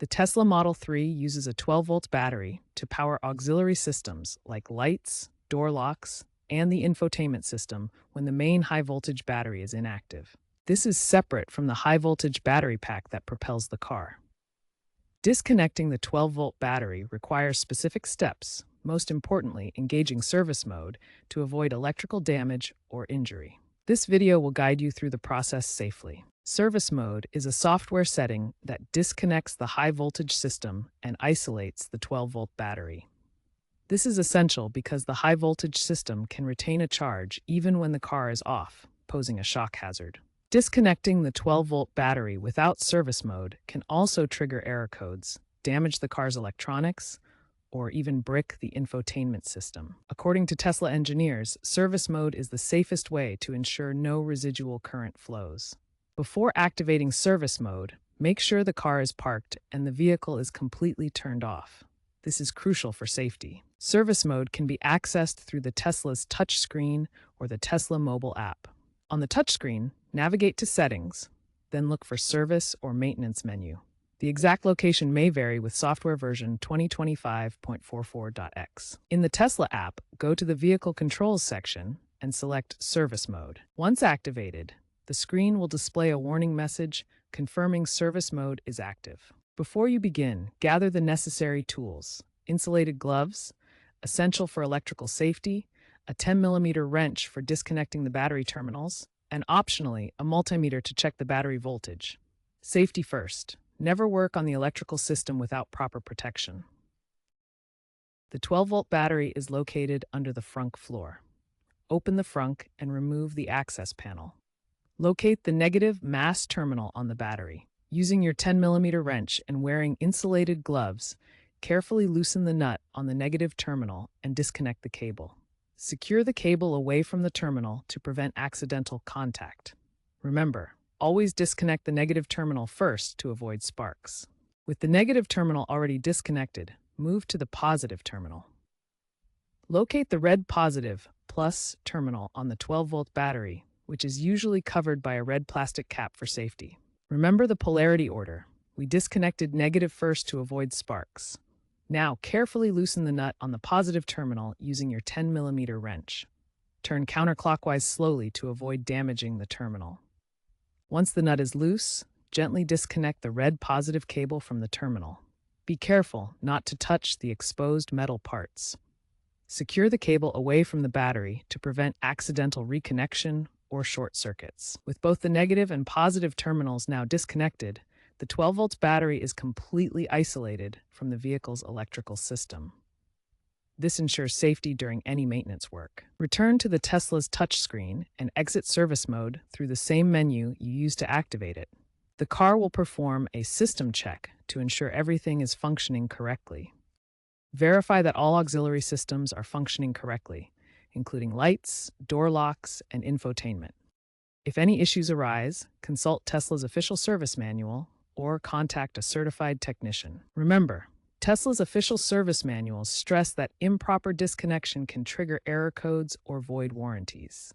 The Tesla Model 3 uses a 12-volt battery to power auxiliary systems like lights, door locks, and the infotainment system when the main high-voltage battery is inactive. This is separate from the high-voltage battery pack that propels the car. Disconnecting the 12-volt battery requires specific steps, most importantly, engaging service mode to avoid electrical damage or injury. This video will guide you through the process safely. Service mode is a software setting that disconnects the high-voltage system and isolates the 12-volt battery. This is essential because the high-voltage system can retain a charge even when the car is off, posing a shock hazard. Disconnecting the 12-volt battery without service mode can also trigger error codes, damage the car's electronics, or even brick the infotainment system. According to Tesla engineers, service mode is the safest way to ensure no residual current flows. Before activating service mode, make sure the car is parked and the vehicle is completely turned off. This is crucial for safety. Service mode can be accessed through the Tesla's touchscreen or the Tesla mobile app. On the touchscreen, navigate to Settings, then look for Service or Maintenance menu. The exact location may vary with software version 2025.44.x. In the Tesla app, go to the Vehicle Controls section and select Service Mode. Once activated, the screen will display a warning message confirming service mode is active. Before you begin, gather the necessary tools: insulated gloves, essential for electrical safety, a 10mm wrench for disconnecting the battery terminals, and optionally, a multimeter to check the battery voltage. Safety first. Never work on the electrical system without proper protection. The 12-volt battery is located under the frunk floor. Open the frunk and remove the access panel. Locate the negative mass terminal on the battery. Using your 10mm wrench and wearing insulated gloves, carefully loosen the nut on the negative terminal and disconnect the cable. Secure the cable away from the terminal to prevent accidental contact. Remember, always disconnect the negative terminal first to avoid sparks. With the negative terminal already disconnected, move to the positive terminal. Locate the red positive plus terminal on the 12-volt battery, which is usually covered by a red plastic cap for safety. Remember the polarity order. We disconnected negative first to avoid sparks. Now, carefully loosen the nut on the positive terminal using your 10mm wrench. Turn counterclockwise slowly to avoid damaging the terminal. Once the nut is loose, gently disconnect the red positive cable from the terminal. Be careful not to touch the exposed metal parts. Secure the cable away from the battery to prevent accidental reconnection or short circuits. With both the negative and positive terminals now disconnected, the 12-volt battery is completely isolated from the vehicle's electrical system. This ensures safety during any maintenance work. Return to the Tesla's touchscreen and exit service mode through the same menu you used to activate it. The car will perform a system check to ensure everything is functioning correctly. Verify that all auxiliary systems are functioning correctly, including lights, door locks, and infotainment. If any issues arise, consult Tesla's official service manual or contact a certified technician. Remember, Tesla's official service manuals stress that improper disconnection can trigger error codes or void warranties.